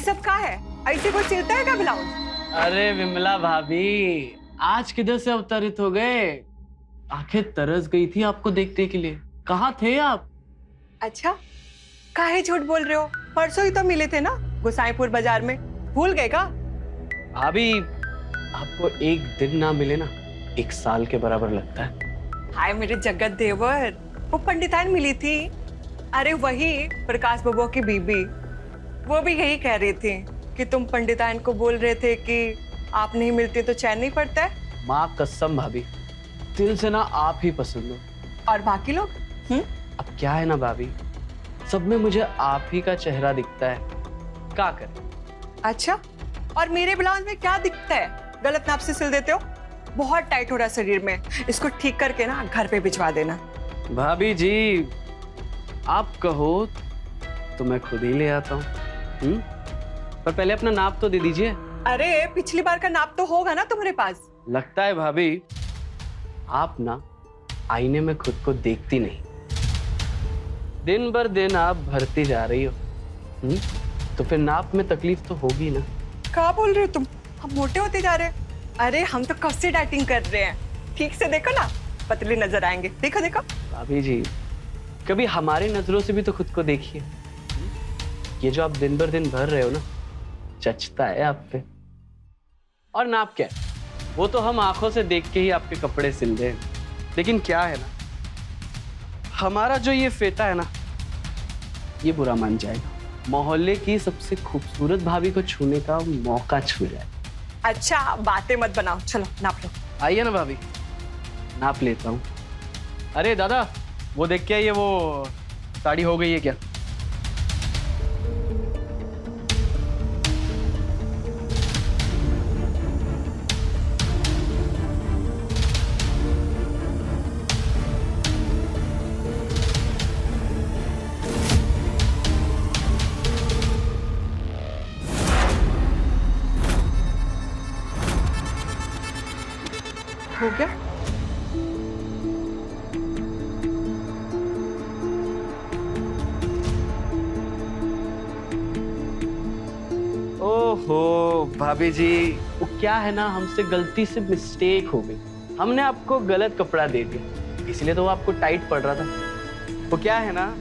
सब का है? ऐसे कोई सिलता है क्या ब्लाउज? अरे विमला भाभी, आज किधर से अवतरित हो गए? आंखें तरस गई थी आपको देखने के लिए। कहाँ थे आप? अच्छा, काहे झूठ बोल रहे हो? परसों ही तो मिले थे ना गोसाईपुर बाजार में, भूल गए का? भाभी, आपको एक दिन ना मिले ना, एक साल के बराबर लगता है। हाय मेरे जगत देवर, वो पंडिताइन मिली थी। अरे वही प्रकाश बबुआ की बीबी। वो भी यही कह रही थी कि तुम पंडिताइन को बोल रहे थे कि आप नहीं मिलते तो चैन नहीं पड़ता है। माँ कसम भाभी, दिल से ना आप ही पसंद हो। और बाकी लोग? अब क्या है ना भाभी, सब में मुझे आप ही का चेहरा दिखता है। क्या करें? अच्छा, और मेरे ब्लाउज में क्या दिखता है? गलत नाप से सिल देते हो। बहुत टाइट हो रहा है शरीर में, इसको ठीक करके ना घर पे भिजवा देना। भाभी जी, आप कहो तो मैं खुद ही ले आता हूँ। पर पहले अपना नाप तो दे दीजिए। अरे पिछली बार का नाप तो होगा ना तुम्हारे पास? लगता है भाभी आप ना आईने में खुद को देखती नहीं। दिन भर दिन आप भरती जा रही हो। तो फिर नाप में तकलीफ तो होगी ना। क्या बोल रहे हो तुम? हम मोटे होते जा रहे हैं? अरे हम तो कब से डाइटिंग कर रहे हैं। ठीक से देखो ना, पतले नजर आएंगे। देखो देखो। भाभी जी, कभी हमारे नजरों से भी तो खुद को देखिए। ये जो आप दिन भर दिन भर रहे हो ना, जचता है आप पे। और नाप क्या है, वो तो हम आंखों से देख के ही आपके कपड़े सिल रहे हैं। लेकिन क्या है ना, हमारा जो ये फेटा है ना, ये बुरा मान जाएगा। मोहल्ले की सबसे खूबसूरत भाभी को छूने का मौका छू जाए। अच्छा बातें मत बनाओ, चलो नाप लो। आइए ना भाभी, नाप लेता हूँ। अरे दादा, वो देख के आइए, वो साड़ी हो गई है क्या? हो गया? ओहो भाभी जी, वो क्या है ना, हमसे गलती से मिस्टेक हो गई। हमने आपको गलत कपड़ा दे दिया, इसलिए तो वो आपको टाइट पड़ रहा था। वो क्या है ना,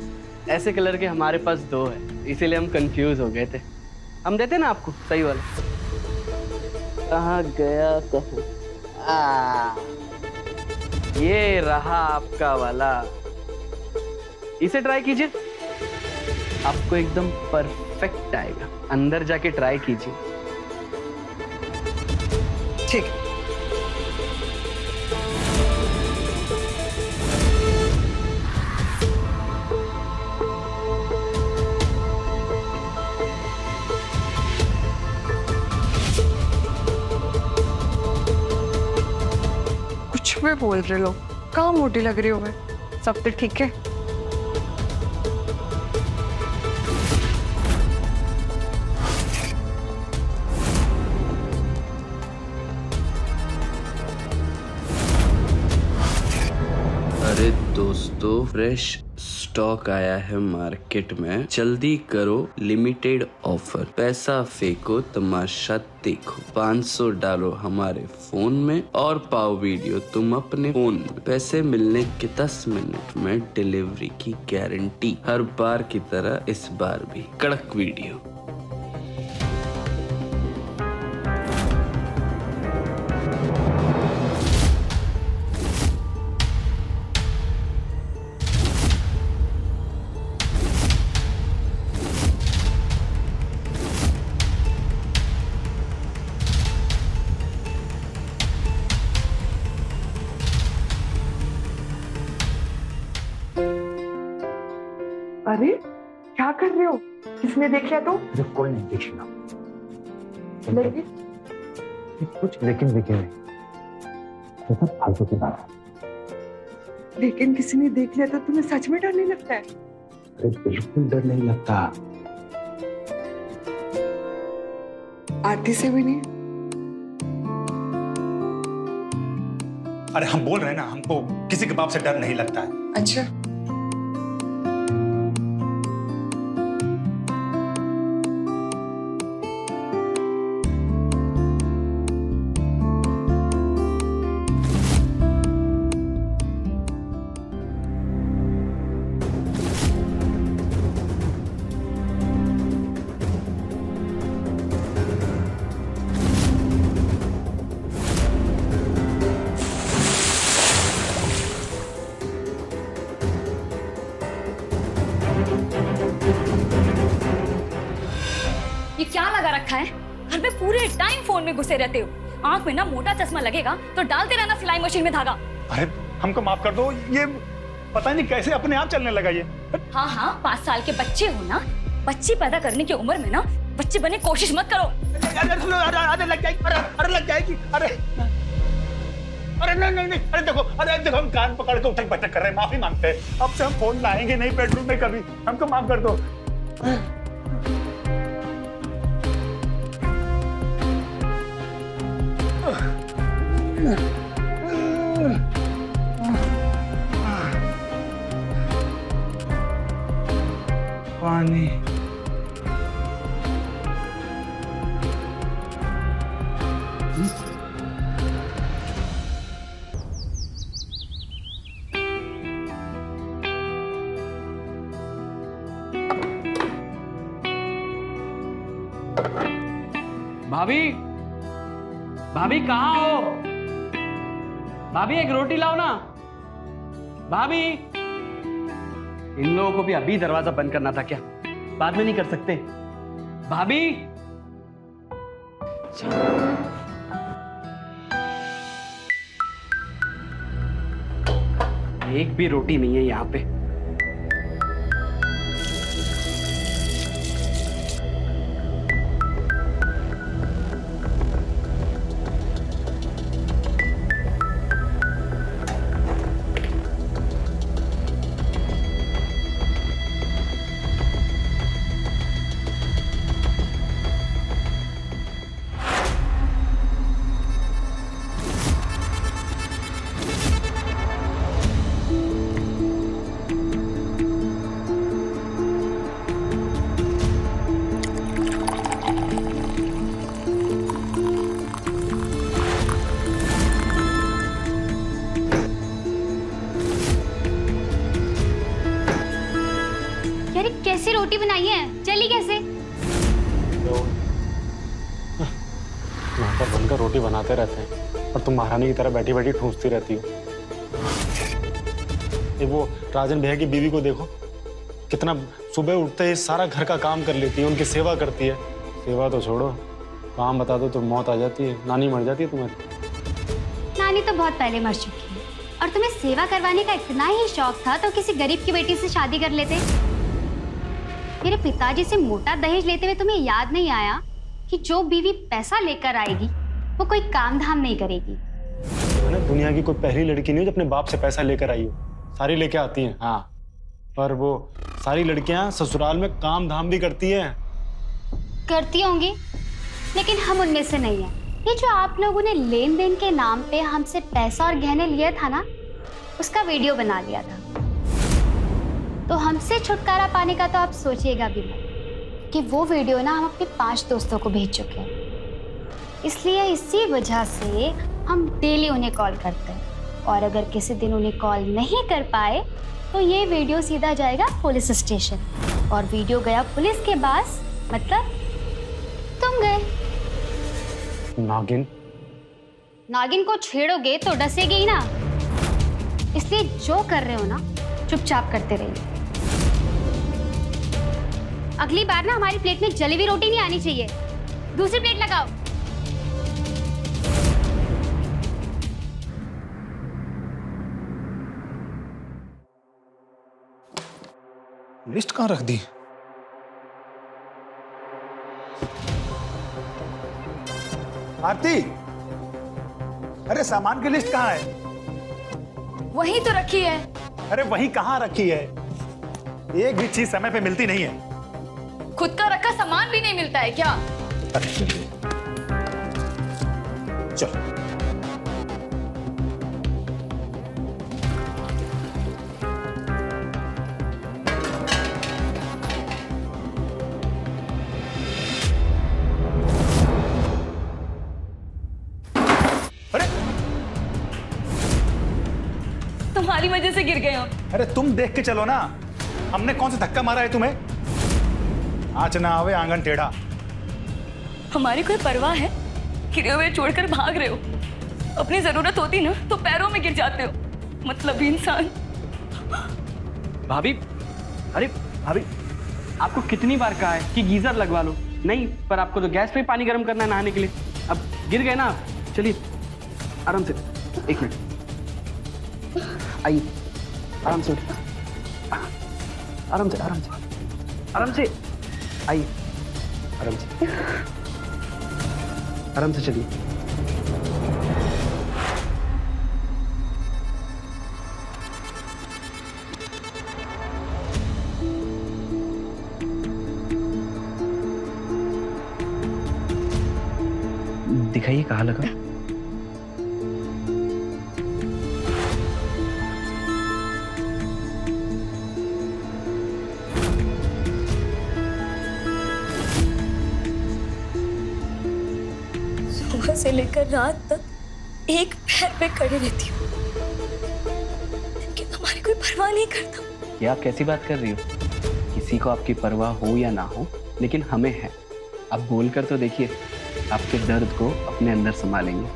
ऐसे कलर के हमारे पास दो है, इसीलिए हम कंफ्यूज हो गए थे। हम देते ना आपको सही वाला। कहाँ गया कहाँ? ये रहा आपका वाला। इसे ट्राई कीजिए, आपको एकदम परफेक्ट आएगा। अंदर जाके ट्राई कीजिए। ठीक है। कुछ भी बोल रहे लोग, कहाँ मोटी लग रही हो मैं? सब तो ठीक है। अरे दोस्तों, फ्रेश स्टॉक आया है मार्केट में, जल्दी करो, लिमिटेड ऑफर। पैसा फेंको, तमाशा देखो। 500 डालो हमारे फोन में और पाओ वीडियो तुम अपने फोन में। पैसे मिलने के 10 मिनट में डिलीवरी की गारंटी। हर बार की तरह इस बार भी कड़क वीडियो। अरे क्या कर रहे हो? किसने देख लिया तो? मुझे कोई नहीं देखेगा। लेकिन कुछ लेकिन नहीं, ये सब फालतू की बात है। लेकिन किसी ने देख लिया तो तुम्हें सच में डर नहीं लगता है? अरे बिल्कुल डर नहीं लगता। आरती से भी नहीं? अरे हम बोल रहे हैं ना, हमको किसी के बाप से डर नहीं लगता है। अच्छा, लगा रखा है? घर में पूरे टाइम फोन में घुसे रहते हो। आंख में ना मोटा चश्मा लगेगा तो डालते रहना सिलाई मशीन में धागा। अरे हमको माफ कर दो, ये पता नहीं कैसे अपने आप चलने लगा ये। हाँ हाँ, 5 साल के बच्चे हो ना, बच्ची पैदा करने की उम्र में ना बच्चे बनने की कोशिश मत करो। अरे लग जाएगी, अरे लग जाएगी, अरे नहीं, अरे देखो हम कान पकड़ के उठक बैठक कर रहे हैं, माफी मांगते हैं। अब से हम फोन लाएंगे नहीं बेडरूम में कभी, हमको माफ कर दो। पानी। भाभी, भाभी कहाँ हो? भाभी एक रोटी लाओ ना। भाभी, इन लोगों को भी अभी दरवाजा बंद करना था क्या? बाद में नहीं कर सकते? भाभी, एक भी रोटी नहीं है यहाँ पे। कैसी रोटी बनाई है? जली कैसे? नौकर बनकर रोटी बनाते रहते हैं और तुम महारानी की तरह बैठी बैठी ठूंसती रहती हो। एक वो राजन भैया की बीवी को देखो, कितना सुबह उठते ही सारा घर का काम कर लेती है, उनकी सेवा करती है। सेवा तो छोड़ो, काम बता दो तो मौत आ जाती है, नानी मर जाती है तुम्हारी। नानी तो बहुत पहले मर चुकी है, और तुम्हें सेवा करवाने का इतना ही शौक था तो किसी गरीब की बेटी से शादी कर लेते। मेरे पिताजी से मोटा दहेज लेते हुए तुम्हें याद नहीं आया कि जो बीवी पैसा लेकर आएगी वो कोई काम धाम नहीं करेगी। मैंने दुनिया की कोई पहली लड़की नहीं हो जो अपने बाप से पैसा लेकर आई हो, सारी लेके आती हैं। हाँ, पर वो सारी लड़कियां ससुराल में काम धाम भी करती हैं। करती होंगी, लेकिन हम उनमें से नहीं है। ये जो आप लोगों ने लेन देन के नाम पे हमसे पैसा और गहने लिए था ना, उसका वीडियो बना लिया था। तो हमसे छुटकारा पाने का तो आप सोचिएगा भी मत कि वो वीडियो ना हम अपने 5 दोस्तों को भेज चुके हैं। इसलिए इसी वजह से हम डेली उन्हें कॉल करते हैं, और अगर किसी दिन उन्हें कॉल नहीं कर पाए तो ये वीडियो सीधा जाएगा पुलिस स्टेशन, और वीडियो गया पुलिस के पास मतलब तुम गए। नागिन को छेड़ोगे तो डसेगी ही ना, इसलिए जो कर रहे हो ना चुपचाप करते रहिए। अगली बार ना हमारी प्लेट में जली हुई रोटी नहीं आनी चाहिए, दूसरी प्लेट लगाओ। लिस्ट कहाँ रख दी? आरती, अरे सामान की लिस्ट कहाँ है? वही तो रखी है। अरे वही कहाँ रखी है? एक भी चीज समय पे मिलती नहीं है। खुद का रखा सामान भी नहीं मिलता है क्या? चल तुम्हारी वजह से गिर गए हो। अरे तुम देख के चलो ना, हमने कौन सा धक्का मारा है तुम्हें? आँच ना आवे आंगन टेढ़ा। हमारी कोई परवाह है? गिरे हुए छोड़कर भाग रहे हो। अपनी जरूरत होती ना तो पैरों में गिर जाते हो, मतलब इंसान। भाभी, अरे भाभी, आपको कितनी बार कहा है कि गीजर लगवा लो? नहीं, पर आपको तो गैस पे ही पानी गर्म करना है नहाने के लिए। अब गिर गए ना आप, चलिए आराम से, 1 मिनट, आइए आराम से उठिए, आराम से आराम से आराम से, आइए आराम से, आराम से चलिए। दिखाइए कहाँ लगा। सुबह से लेकर रात तक एक पैर पे खड़ी रहती हूँ कि हमारी कोई परवाह नहीं करता। ये आप कैसी बात कर रही हो? किसी को आपकी परवाह हो या ना हो, लेकिन हमें है। आप बोल कर तो देखिए, आपके दर्द को अपने अंदर संभालेंगे।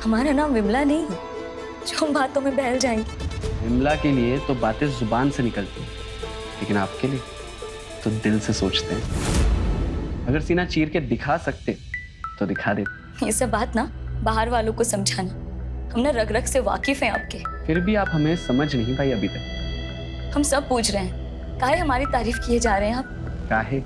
हमारा नाम विमला नहीं है जो हम बातों में बहल जाएंगे। विमला के लिए तो बातें जुबान से निकलती हैं, लेकिन आपके लिए तो दिल से सोचते हैं। अगर सीना चीर के दिखा सकते तो दिखा दे। ये सब बात ना बाहर वालों को समझाना, हम ना रग रग से वाकिफ हैं आपके। फिर भी आप हमें समझ नहीं पाई अभी तक। हम सब पूछ रहे हैं, काहे हमारी तारीफ किए जा रहे हैं आप? काहे?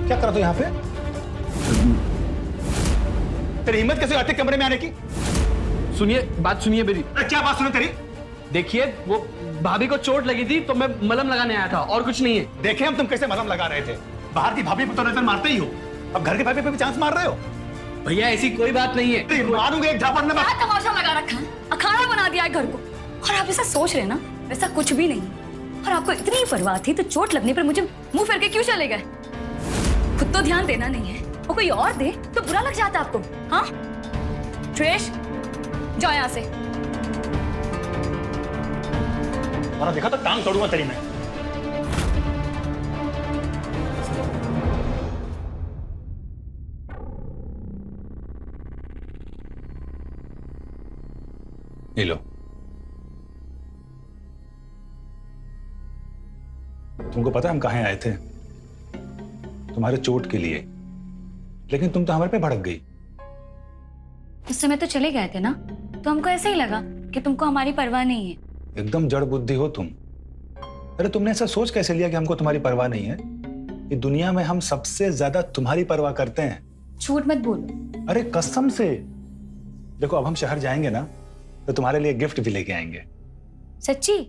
क्या कर रहा तू यहाँ पे? तेरी हिम्मत कैसे आती कमरे में आने की? सुनिए, बात सुनिए मेरी। क्या बात सुनो तेरी? देखिए, वो भाभी को चोट लगी थी तो मैं मलहम लगाने आया था, और कुछ नहीं है। देखे हम तुम कैसे मलहम लगा रहे थे। बाहर की भाभी पे तो नजर मारते ही हो, अब घर की भाभी पे भी चांस मार रहे हो। भैया ऐसी कोई बात नहीं है। मारूंगा एक झापड़ में। क्या तमाशा लगा रखा है? अखाड़ा बना दिया है घर को। और आप ऐसा सोच रहे हैं ना, वैसा कुछ भी नहीं। और आपको इतनी ही परवाह थी तो चोट लगने पर मुझे मुंह फेर के क्यों चले गए? खुद तो ध्यान देना नहीं है, वो कोई और दे तो बुरा लग जाता आपको। हाँ सुरेश, जाओ यहाँ से। और देखा तो टांग तोड़ूंगा तेरी मैं। ये लो, तुमको पता है हम कहाँ आए थे? तुम्हारे चोट के लिए, लेकिन तुम तो हमारे पे भड़क गई। उस समय तो चले गए थे ना, तो हमको ऐसा ही लगा कि तुमको हमारी परवाह नहीं है। एकदम जड़ बुद्धि हो तुम। अरे तुमने ऐसा सोच कैसे लिया कि हमको तुम्हारी परवाह नहीं है? ये दुनिया में हम सबसे ज्यादा तुम्हारी परवाह करते हैं। झूठ मत बोलो। अरे कसम से। देखो, अब हम शहर जाएंगे ना तो तुम्हारे लिए गिफ्ट भी लेके आएंगे। सच्ची?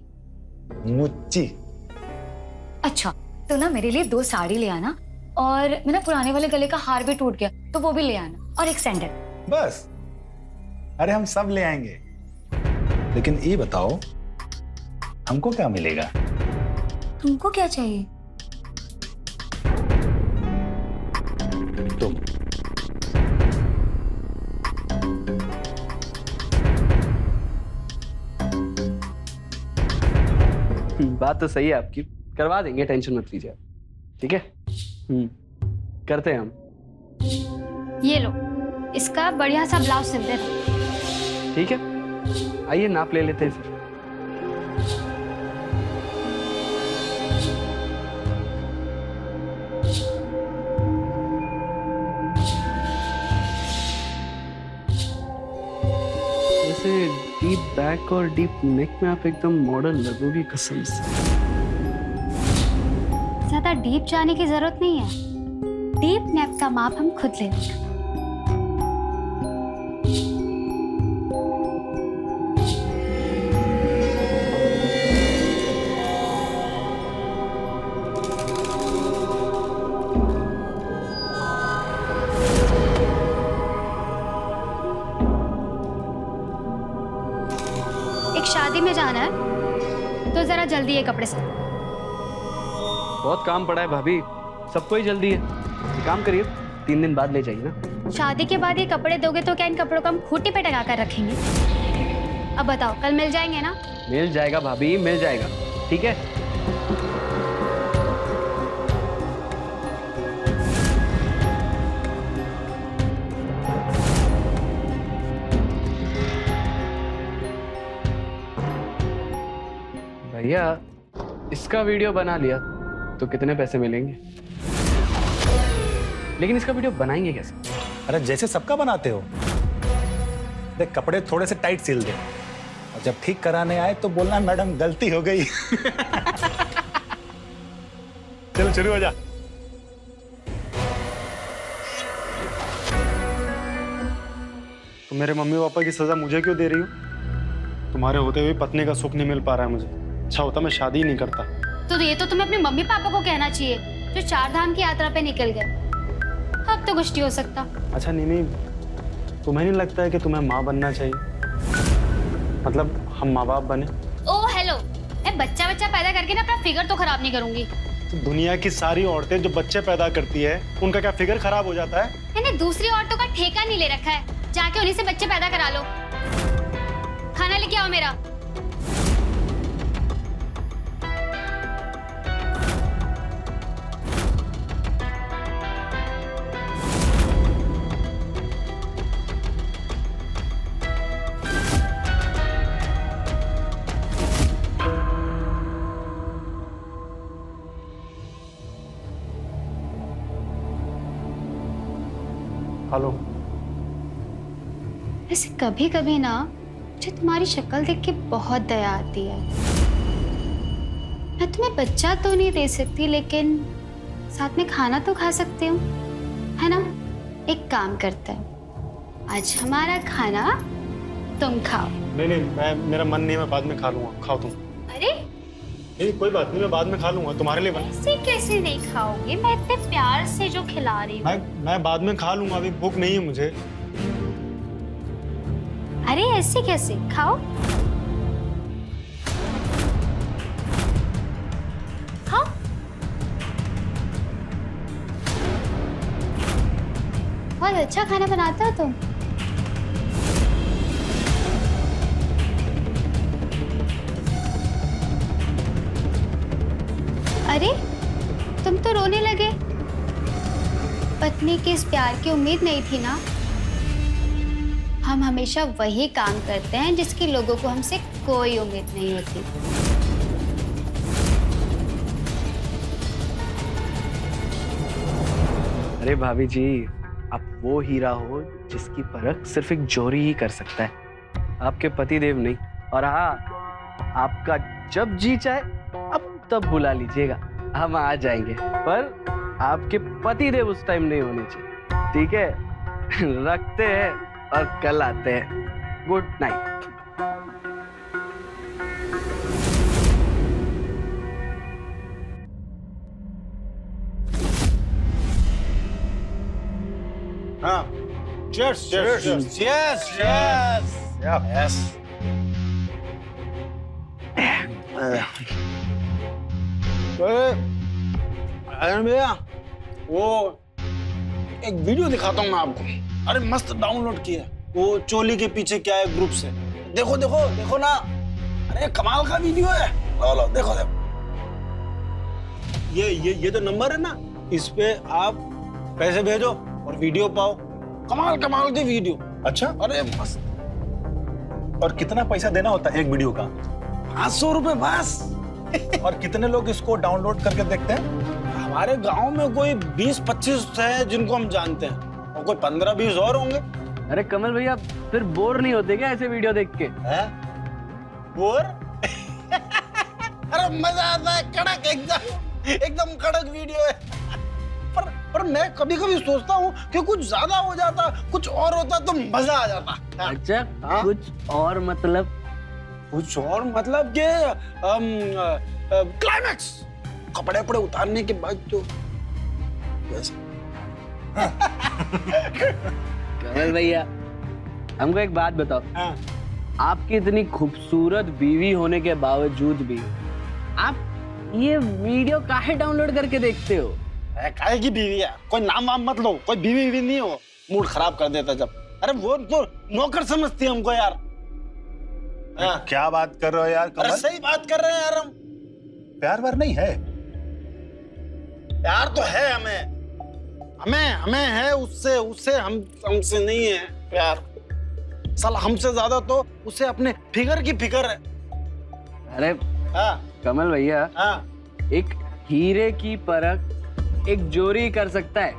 मुच्ची। अच्छा, तो ना मेरे लिए 2 साड़ी ले आना, और मेरा पुराने वाले गले का हार भी टूट गया तो वो भी ले आना, और एक सैंडल। बस? अरे हम सब ले आएंगे, लेकिन ये बताओ हमको क्या मिलेगा? तुमको क्या चाहिए? तुम। बात तो सही है आपकी, करवा देंगे, टेंशन मत लीजिए। ठीक है, करते हैं हम। ये लो, इसका बढ़िया सा ब्लाउज सिल देना। ठीक है, आइए नाप ले लेते हैं फिर। वैसे डीप बैक और डीप नेक में आप एकदम मॉडर्न लगोगी, कसम से। ज्यादा डीप जाने की जरूरत नहीं है, डीप नेक का माप हम खुद ले लेंगे। एक शादी में जाना है तो जरा जल्दी ये कपड़े से। बहुत काम पड़ा है भाभी, सबको ही जल्दी है। काम करिए, 3 दिन बाद ले जाइए ना। शादी के बाद ये कपड़े दोगे तो क्या इन कपड़ों को हम खूंटी पे टंगा कर रखेंगे? अब बताओ, कल मिल जाएंगे ना? मिल जाएगा भाभी, मिल जाएगा, ठीक है। भैया, इसका वीडियो बना लिया तो कितने पैसे मिलेंगे? लेकिन इसका वीडियो बनाएंगे कैसे? अरे जैसे सबका बनाते हो। देख, कपड़े थोड़े से टाइट सिल दे और जब ठीक कराने आए तो बोलना मैडम गलती हो गई। चलो शुरू हो जा। तो मेरे मम्मी पापा की सजा मुझे क्यों दे रही हो? तुम्हारे होते हुए पत्नी का सुख नहीं मिल पा रहा है मुझे। अच्छा होता मैं शादी ही नहीं करता। तो ये तो तुम्हें अपने मम्मी पापा को कहना चाहिए जो 4 धाम की यात्रा पे निकल गए। अब तो कुछ नहीं हो सकता। अच्छा नीनी, तुम्हें नहीं लगता है कि तुम्हें माँ बनना चाहिए? मतलब हम माँ बाप बने। ओह हेलो, मैं बच्चा पैदा करके ना अपना फिगर तो खराब नहीं करूंगी। तो दुनिया की सारी औरतें जो बच्चे पैदा करती है उनका क्या फिगर खराब हो जाता है? मैंने दूसरी औरतों का ठेका नहीं ले रखा है, जाके उन्हीं से बच्चे पैदा करा लो। खाना लेके आओ मेरा। हेलो। वैसे कभी कभी ना मुझे तुम्हारी शक्ल देख के बहुत दया आती है। मैं तुम्हें बच्चा तो नहीं दे सकती, लेकिन साथ में खाना तो खा सकती हूँ, है ना? एक काम करते हैं, आज हमारा खाना तुम खाओ। नहीं, मेरा मन नहीं है, मैं बाद में खा लूंगा। खाओ तुम। अरे नहीं, कोई बात नहीं, मैं बाद में खा लूंगा, तुम्हारे लिए बना। ऐसे कैसे नहीं खाओगे? मैं इतने प्यार से जो खिला रही हूँ। मैं बाद में खा लूंगा, अभी भूख नहीं है मुझे। अरे ऐसे कैसे? खाओ खाओ। बहुत अच्छा खाना बनाते हो तुम। अरे तुम तो रोने लगे। पत्नी के इस प्यार की उम्मीद नहीं थी ना? हम हमेशा वही काम करते हैं जिसकी लोगों को हमसे कोई उम्मीद नहीं होती। अरे भाभी जी, आप वो हीरा हो जिसकी परख सिर्फ एक जोरी ही कर सकता है, आपके पतिदेव नहीं। और हाँ, आपका जब जी चाहे अब तब बुला लीजिएगा, हम आ जाएंगे। पर आपके पतिदेव उस टाइम नहीं होने चाहिए, ठीक है? रखते हैं और कल आते हैं। Good night. हाँ, cheers, cheers, cheers. Yes yes yes. अरे भैया, वो एक वीडियो दिखाता हूँ मैं आपको। अरे मस्त डाउनलोड किया, वो चोली के पीछे क्या है ग्रुप से। देखो देखो देखो ना, अरे कमाल का वीडियो है। लो लो देखो देखो, ये जो नंबर है ना, इस पे आप पैसे भेजो और वीडियो पाओ। कमाल कमाल की वीडियो। अच्छा, अरे मस्त। और कितना पैसा देना होता है एक वीडियो का? 500 रुपए बस। और कितने लोग इसको डाउनलोड करके देखते हैं? हमारे गांव में कोई 20-25 है जिनको हम जानते हैं, और कोई 15-20 और होंगे। अरे कमल भैया, फिर बोर नहीं होते क्या ऐसे वीडियो देख के? हैं? बोर? अरे मजा आता है, कड़क एकदम कड़क वीडियो है। पर मैं कभी कभी सोचता हूँ कि कुछ ज्यादा हो जाता, कुछ और होता तो मजा आ जाता। अच्छा, हाँ? कुछ और मतलब? कुछ और मतलब के क्लाइमैक्स, कपड़े वपड़े उतारने के बाद जो कमल भैया, हमको एक बात बताओ। हाँ। आपकी इतनी खूबसूरत बीवी होने के बावजूद भी आप ये वीडियो काहे डाउनलोड करके देखते हो? काहे की बीवी है, कोई नाम वाम मत लो, कोई बीवी भी नहीं हो, मूड खराब कर देता जब। अरे वो तो नौकर समझती है हमको यार। हाँ। क्या बात कर रहे हो यार अरे कमल? सही बात कर रहे हैं यार हम। प्यार वार नहीं है। प्यार तो है हमें है उससे, उससे हमसे नहीं है प्यार। साला हमसे ज्यादा तो उसे अपने फिगर की फिक्र है। अरे हाँ कमल भैया, हाँ एक हीरे की परख एक जोरी कर सकता है,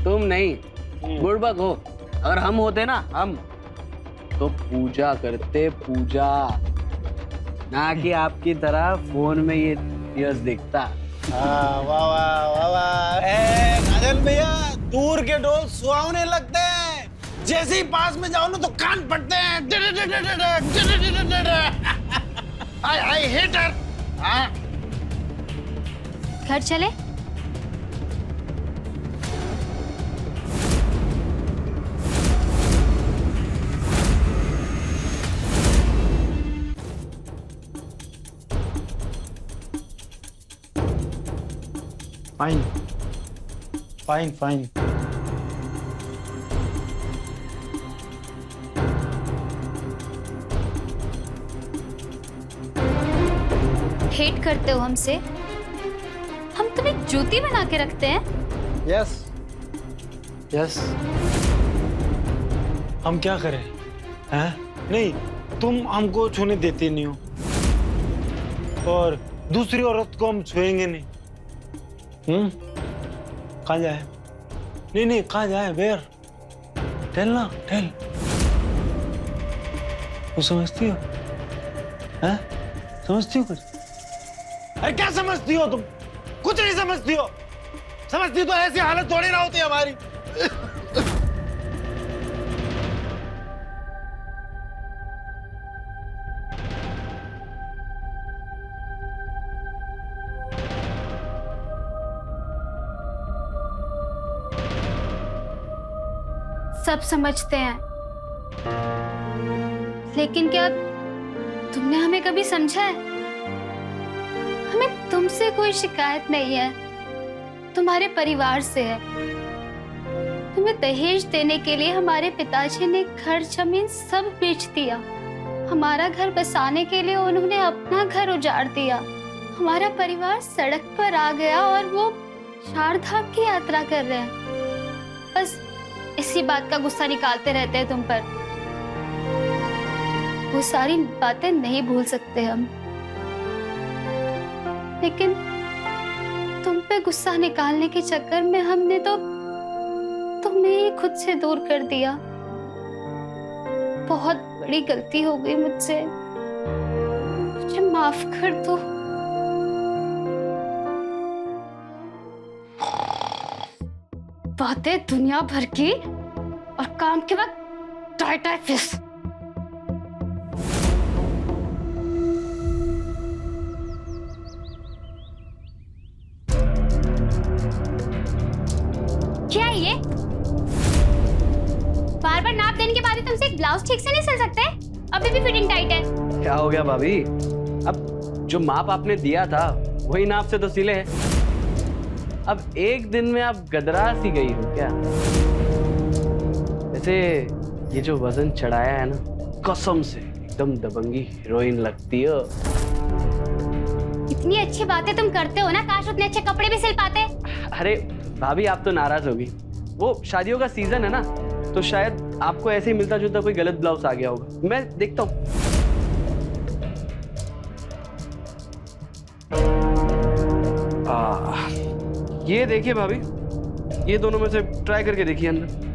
तुम नहीं। बुड़बक हो, अगर हम होते ना, हम तो पूजा करते, पूजा, ना कि आपकी तरह फोन में ये यस दिखता। वाह वाह वाह वाह। नाजन भैया, दूर के डोल सुहावने लगते हैं, जैसे ही पास में जाओ ना तो कान फटते हैं। I hate her. घर चले? Fine fine fine. हेट करते हो हमसे? हम तुम्हें जूती बना के रखते हैं? Yes yes. हम क्या करें हैं? नहीं, तुम हमको छूने देती नहीं हो और दूसरी औरत को हम छुएंगे नहीं। कहाँ जाए? नहीं कहाँ जाए? वेयर? टेल ना, टेल। वो समझती हो? हैं? समझती हो कुछ? अरे क्या समझती हो तुम? कुछ नहीं समझती हो। समझती तो ऐसी हालत थोड़ी ना होती हमारी। सब समझते हैं, लेकिन क्या तुमने हमें कभी समझा है? हमें तुमसे कोई शिकायत नहीं है, तुम्हारे परिवार से है। तुम्हें दहेज देने के लिए हमारे पिताजी ने घर जमीन सब बेच दिया। हमारा घर बसाने के लिए उन्होंने अपना घर उजाड़ दिया। हमारा परिवार सड़क पर आ गया और वो 4 धाम की यात्रा कर रहे हैं। बस इसी बात का गुस्सा निकालते रहते हैं तुम पर। वो सारी बातें नहीं भूल सकते हम, लेकिन तुम पे गुस्सा निकालने के चक्कर में हमने तो तुम्हें ही खुद से दूर कर दिया। बहुत बड़ी गलती हो गई मुझसे, मुझे माफ कर दो। बातें दुनिया भर की और काम के वक्त टाइट फिश। क्या है ये? बार बार नाप देने के बाद तुमसे एक ब्लाउज ठीक से नहीं सिल सकते? अभी भी फिटिंग टाइट है। क्या हो गया भाभी? अब जो माप आपने दिया था वही नाप से तो सिले हैं। अब एक दिन में आप गदरा सी गई हो क्या? वैसे ये जो वजन चढ़ाया है ना, कसम से एकदम दबंगी हीरोइन लगती हो। इतनी अच्छी बातें तुम करते हो ना, काश उतने अच्छे कपड़े भी सिल पाते। अरे भाभी, आप तो नाराज होगी। वो शादियों का सीजन है ना, तो शायद आपको ऐसे ही मिलता जुलता कोई गलत ब्लाउज आ गया होगा। मैं देखता हूँ। ये देखिए भाभी, ये दोनों में से ट्राई करके देखिए अंदर।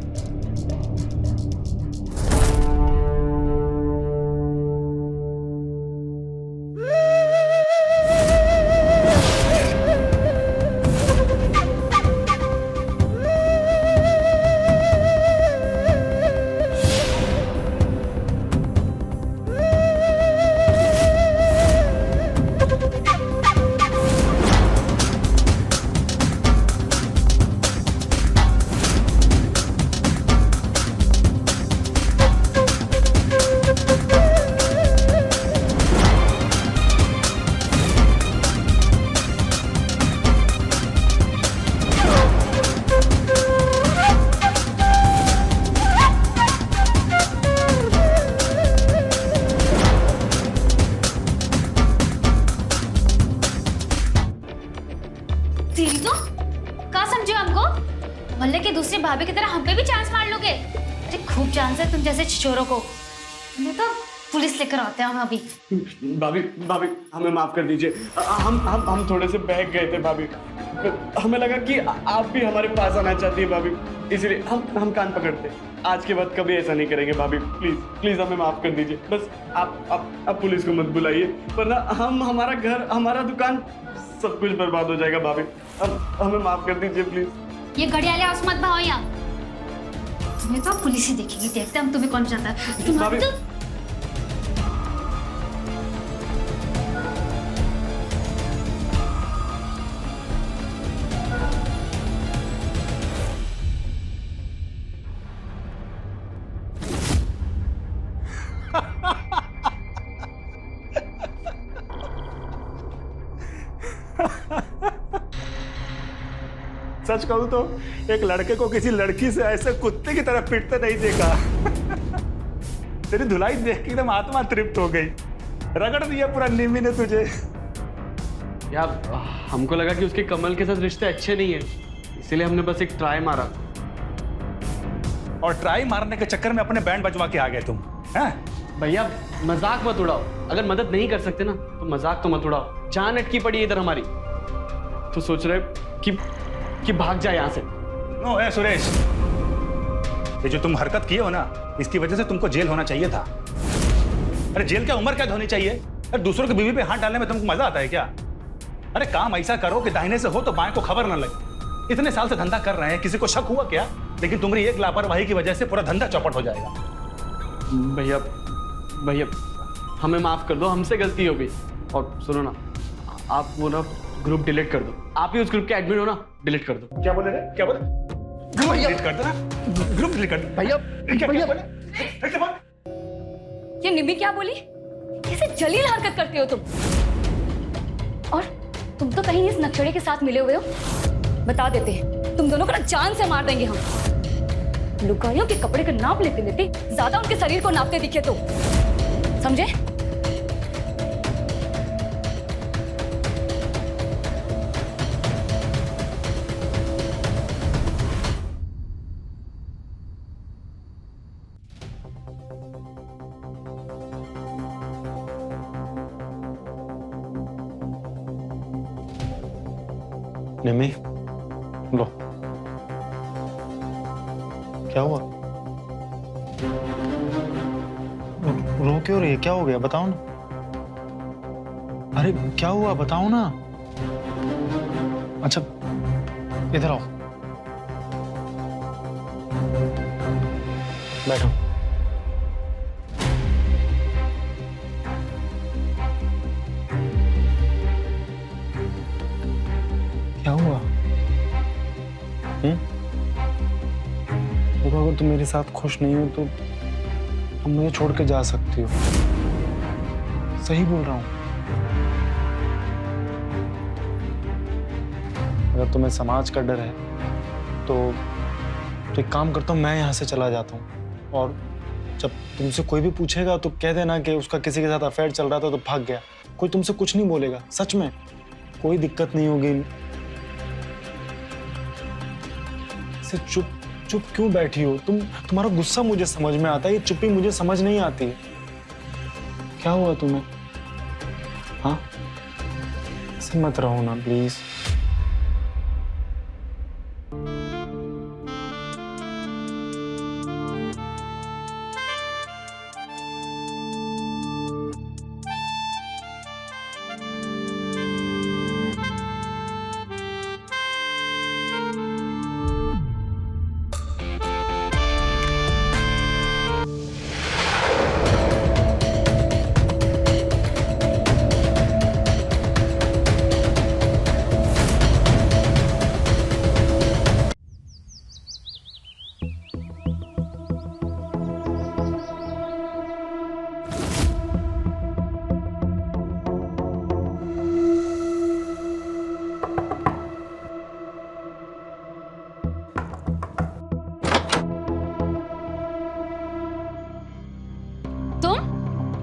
जान से तुम जैसे छिछोरों को। मैं तो पुलिस लेकर आते हैं हम अभी। भाभी भाभी हमें माफ कर दीजिए। हम थोड़े से बहक गए थे भाभी। हमें लगा कि आप भी हमारे पास आना चाहती है भाभी, इसलिए हम कान पकड़ते। आज के बाद कभी ऐसा नहीं करेंगे भाभी। प्लीज प्लीज हमें माफ कर दीजिए। बस आप पुलिस को मत बुलाइए, वरना हमारा घर, हमारा दुकान, सब कुछ बर्बाद हो जाएगा भाभी। अब हमें माफ कर दीजिए प्लीज। ये घड़ियाले आवाज मत भाओ यहाँ। तुम्हें तो पुलिस ही देखेगी, देखते हम तुम्हें कौन चाहता है। तुम्हारी तो सच कहूं तो एक लड़के को किसी लड़की से ऐसे कुत्ते की तरह पीटते नहीं देखा। तेरी धुलाई देख के एकदम आत्मा तृप्त हो गई। रगड़ दिया पूरा निमी ने तुझे। यार हमको लगा कि उसके कमल के साथ रिश्ते अच्छे नहीं है, इसीलिए हमने बस एक ट्राई मारा। और ट्राई मारने के चक्कर में अपने बैंड बजवा के आ गए तुम, हैं? भैया मजाक मत उड़ाओ। अगर मदद नहीं कर सकते ना तो मजाक तो मत उड़ाओ। जान अटकी पड़ी है इधर हमारी, तो सोच रहे कि भाग जाए यहाँ से। नो है सुरेश, ये जो तुम हरकत किए हो ना, इसकी वजह से तुमको जेल होना चाहिए था। अरे जेल क्या उम्र कैद होनी चाहिए? अरे दूसरों की बीवी पे हाथ डालने में तुमको मजा आता है क्या? अरे काम ऐसा करो कि दाहिने से हो तो बाएं को खबर ना लगे। इतने साल से धंधा कर रहे हैं, किसी को शक हुआ क्या? लेकिन तुम्हारी एक लापरवाही की वजह से पूरा धंधा चौपट हो जाएगा। भैया भैया हमें माफ कर दो, हमसे गलती हो गई। और सुनो ना, आप वो ना ग्रुप डिलीट कर दो। आप ही उस ग्रुप के एडमिन हो ना, डिलीट कर दो। क्या बोले रे? क्या बोले? ग्रुप डिलीट कर दो ना, ग्रुप डिलीट कर दो। भैया क्या बोले? फिर से बोल। ये निमी क्या बोली? कैसे जलील हरकत करते हो तुम? और तुम तो कहीं इस नक्शड़े के साथ मिले हुए हो। बता देते हैं, तुम दोनों को ना जान से मार देंगे हम। लुगाइयों के कपड़े का नाप लेते लेते ज्यादा उनके शरीर को नापते दिखे तो, समझे? निमी लो, क्या हुआ? रो क्यों रही है? क्या हो गया बताओ ना। अरे क्या हुआ बताओ ना। अच्छा इधर आओ, बैठो। क्या हुआ? देखो अगर तुम मेरे साथ खुश नहीं हो तो तुम मुझे छोड़ के जा सकती हो। सही बोल रहा हूं। अगर तुम्हें समाज का डर है तो एक काम करता हूँ, मैं यहाँ से चला जाता हूँ। और जब तुमसे कोई भी पूछेगा तो कह देना कि उसका किसी के साथ अफेयर चल रहा था तो भाग गया। कोई तुमसे कुछ नहीं बोलेगा, सच में कोई दिक्कत नहीं होगी। से चुप चुप क्यों बैठी हो तुम? तुम्हारा गुस्सा मुझे समझ में आता है, ये चुप्पी मुझे समझ नहीं आती है। क्या हुआ तुम्हें? हाँ ऐसे मत रहो ना प्लीज।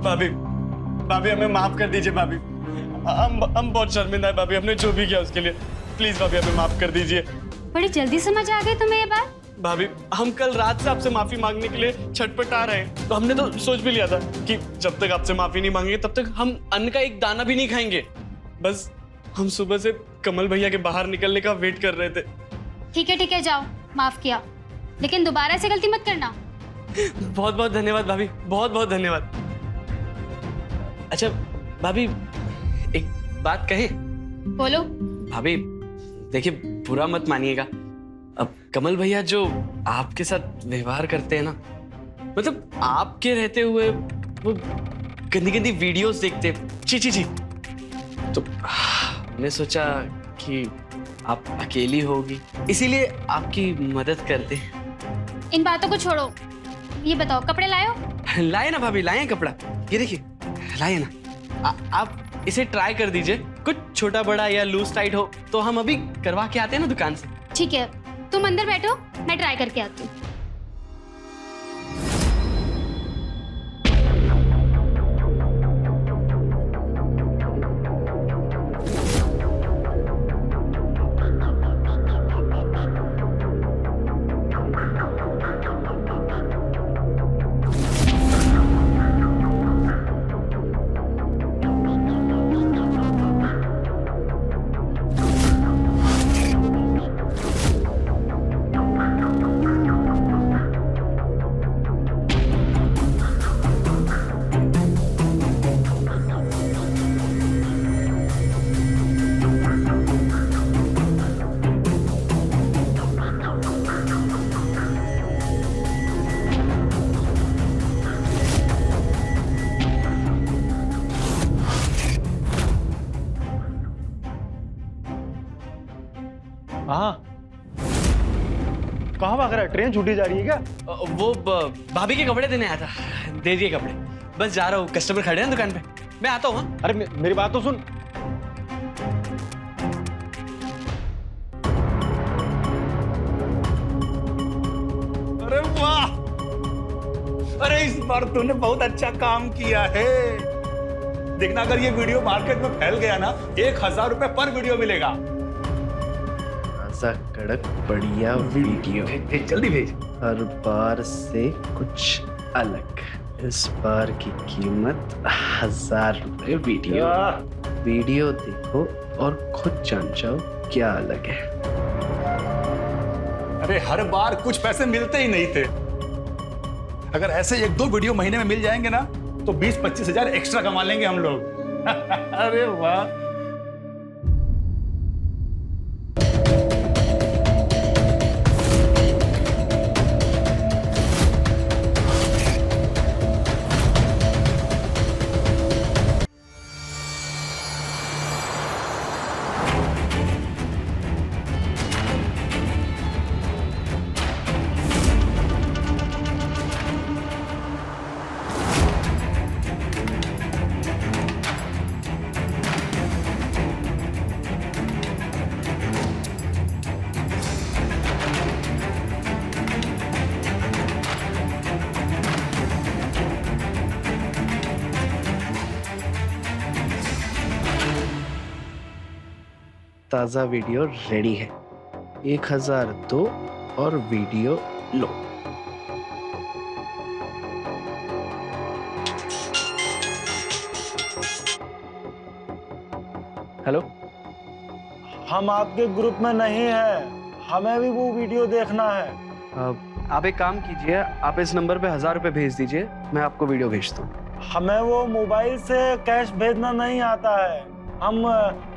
भाभी भाभी हमें माफ कर दीजिए भाभी। हम बहुत शर्मिंदा है भाभी, हमने जो भी किया उसके लिए। प्लीज भाभी हमें माफ कर दीजिए। बड़ी जल्दी समझ आ गई तुम्हें ये बात? भाभी हम कल रात से आपसे माफी मांगने के लिए छटपटा रहे हैं, तो हमने तो सोच भी लिया था कि जब तक आपसे माफी नहीं मांगेंगे तब तक हम अन्न का एक दाना भी नहीं खाएंगे। बस हम सुबह से कमल भैया के बाहर निकलने का वेट कर रहे थे। ठीक है जाओ, माफ किया, लेकिन दोबारा ऐसे गलती मत करना। बहुत बहुत धन्यवाद भाभी, बहुत बहुत धन्यवाद। अच्छा भाभी, एक बात कहे? बोलो। भाभी देखिए, बुरा मत मानिएगा, अब कमल भैया जो आपके साथ व्यवहार करते हैं ना, मतलब आपके रहते हुए वो गंदी गंदी वीडियोस देखते, छी, तो हमने सोचा कि आप अकेली होगी, इसीलिए आपकी मदद करते हैं। इन बातों को छोड़ो, ये बताओ कपड़े लाए हो? लाए ना भाभी, लाए हैं कपड़ा, ये देखिए लाए ना। आप इसे ट्राई कर दीजिए, कुछ छोटा बड़ा या लूज टाइट हो तो हम अभी करवा के आते हैं ना दुकान से। ठीक है, तुम अंदर बैठो, मैं ट्राई करके आती हूँ। हाँ, कहाँ भाग रहा है? ट्रेन छूटी जा रही है क्या? वो भाभी के कपड़े देने आया था, दे दिए कपड़े, बस जा रहा हूँ, कस्टमर खड़े हैं दुकान पे, मैं आता हूँ। हाँ? अरे मेरी बात तो सुन। अरे वाह, अरे इस बार तूने बहुत अच्छा काम किया है। देखना, अगर ये वीडियो मार्केट में फैल गया ना, 1000 रुपए पर वीडियो मिलेगा। कड़क बढ़िया वीडियो, जल्दी भेज। हर बार से कुछ अलग। इस बार की कीमत 1000 रुपए वीडियो। वीडियो देखो और खुद जान जाओ क्या अलग है। अरे हर बार कुछ पैसे मिलते ही नहीं थे, अगर ऐसे 1-2 वीडियो महीने में मिल जाएंगे ना तो 20-25 हजार एक्स्ट्रा कमा लेंगे हम लोग। अरे वाह। ताज़ा वीडियो रेडी है, 1000 दो और वीडियो लो। हेलो, हम आपके ग्रुप में नहीं है, हमें भी वो वीडियो देखना है। आप एक काम कीजिए, आप इस नंबर पे 1000 रुपए भेज दीजिए, मैं आपको वीडियो भेजता हूँ। हमें वो मोबाइल से कैश भेजना नहीं आता है, हम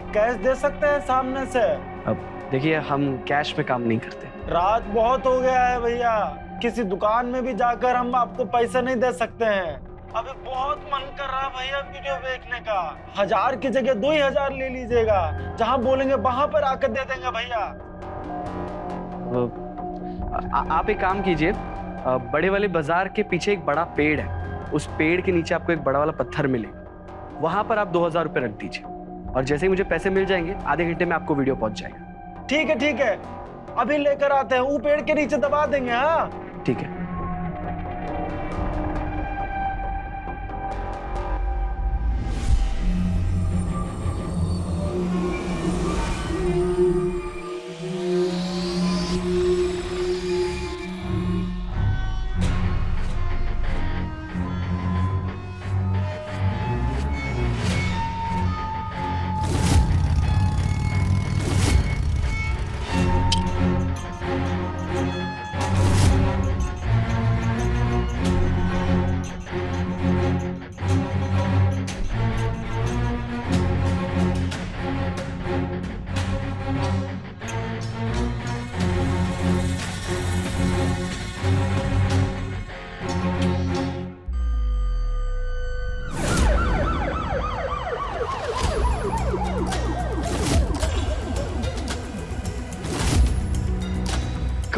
कैश दे सकते हैं सामने से? अब देखिए, हम कैश में काम नहीं करते। रात बहुत हो गया है भैया, किसी दुकान में भी जाकर हम आपको पैसे नहीं दे सकते हैं। अभी बहुत मन कर रहा है भैया वीडियो देखने का। 1000 की जगह 2000 ले लीजिएगा, जहाँ बोलेंगे वहां पर आकर दे देंगे भैया। आप एक काम कीजिए, बड़े वाले बाजार के पीछे एक बड़ा पेड़ है, उस पेड़ के नीचे आपको एक बड़ा वाला पत्थर मिलेगा, वहां पर आप 2000 रुपए रख दीजिए, और जैसे ही मुझे पैसे मिल जाएंगे आधे घंटे में आपको वीडियो पहुंच जाएगा। ठीक है, अभी लेकर आते हैं, वो पेड़ के नीचे दबा देंगे। हाँ ठीक है।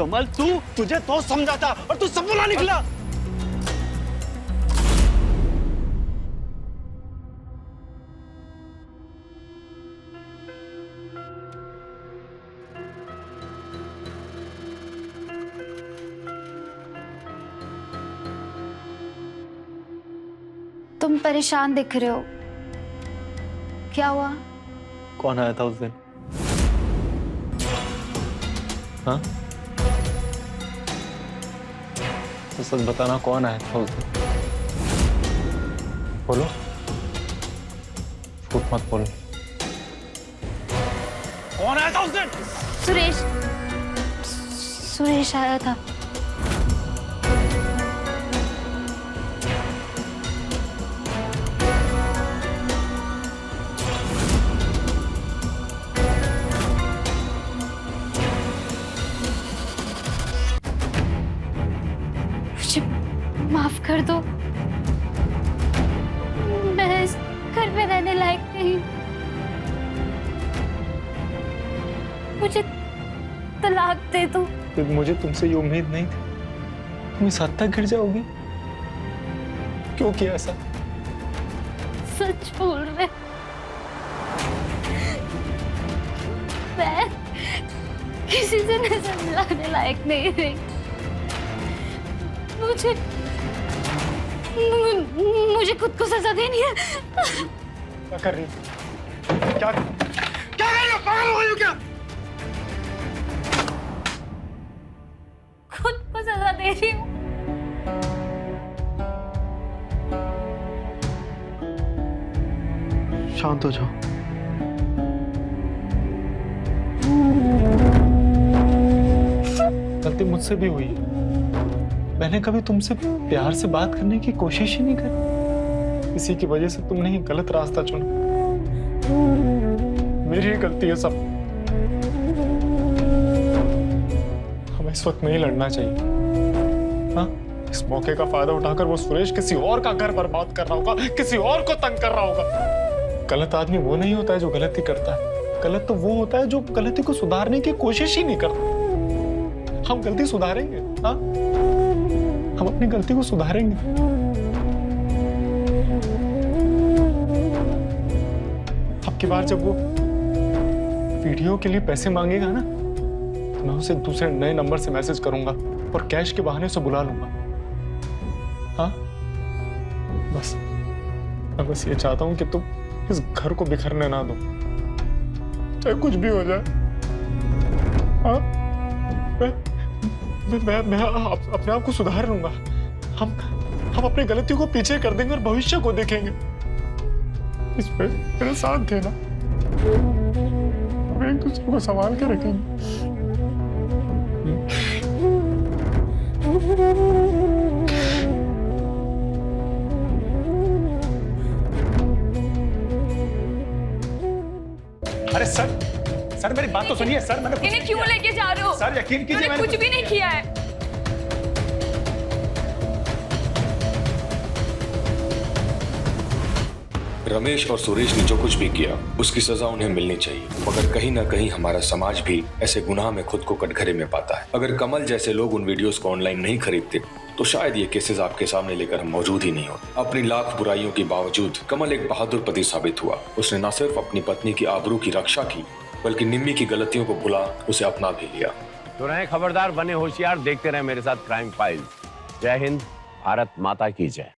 कमल तू तुझे दोस्त समझा था और तू सब बुला निकला। तुम परेशान दिख रहे हो, क्या हुआ? कौन आया था उस दिन? हाँ, तो सच बताना, कौन आया था उस दिन? बोलो, झूठ मत बोलो। कौन आया था उस दिन? सुरेश आया था। मुझे माफ कर दो, मैं इस घर में रहने लायक नहीं। मुझे तलाक दे दो। तो मुझे तुमसे ये उम्मीद नहीं थी, तुम इस हद तक गिर जाओगी। क्यों किया ऐसा? सच बोल रहे, मैं किसी से नजर मिलाने लायक नहीं रही। मुझे खुद को सजा देनी है। क्या कर रही हो? क्या कर रही हो? पागल हो गई हो क्या? खुद को सजा दे रही हूँ। शांत हो जाओ। गलती मुझसे भी हुई है। मैंने कभी तुमसे प्यार से बात करने की कोशिश ही नहीं करी। इसी की वजह से तुमने ही गलत रास्ता चुना। मेरी ही गलती है सब। हमें इस वक्त नहीं लड़ना चाहिए। हाँ, इस मौके का फायदा उठाकर वो सुरेश किसी और का घर बर्बाद कर रहा होगा, किसी और को तंग कर रहा होगा। गलत आदमी वो नहीं होता है जो गलती करता है। गलत तो वो होता है जो गलती को सुधारने की कोशिश ही नहीं करता। हम गलती सुधारेंगे। हाँ, हम अपनी गलती को सुधारेंगे। अब की बार जब वो वीडियो के लिए पैसे मांगेगा ना, तो मैं उसे दूसरे नए नंबर से मैसेज करूंगा और कैश के बहाने उसे बुला लूंगा। हाँ, बस मैं बस ये चाहता हूं कि तुम इस घर को बिखरने ना दो, चाहे कुछ भी हो जाए। हाँ, मैं अपने आप को सुधार लूंगा। हम अपनी गलतियों को पीछे कर देंगे और भविष्य को देखेंगे। इस पे मेरा साथ देना। हम एक दूसरे को संभाल के रखेंगे। अरे सर मेरी बात तो सुनिए सर। मैंने इन्हें क्यों लेके जा रहे हो? सर यकीन कीजिए, मैंने कुछ भी नहीं किया है। रमेश और सुरेश ने जो कुछ भी किया उसकी सजा उन्हें मिलनी चाहिए, मगर कहीं ना कहीं हमारा समाज भी ऐसे गुनाह में खुद को कटघरे में पाता है। अगर कमल जैसे लोग उन वीडियोस को ऑनलाइन नहीं खरीदते तो शायद ये केसेस आपके सामने लेकर हम मौजूद ही नहीं होते। अपनी लाख बुराइयों के बावजूद कमल एक बहादुर पति साबित हुआ। उसने न सिर्फ अपनी पत्नी की आबरू की रक्षा की, बल्कि निम्मी की गलतियों को भुला उसे अपना भी लिया। तो रहे खबरदार, बने होशियार, देखते रहे मेरे साथ क्राइम फाइल्स। जय हिंद, भारत माता की जय।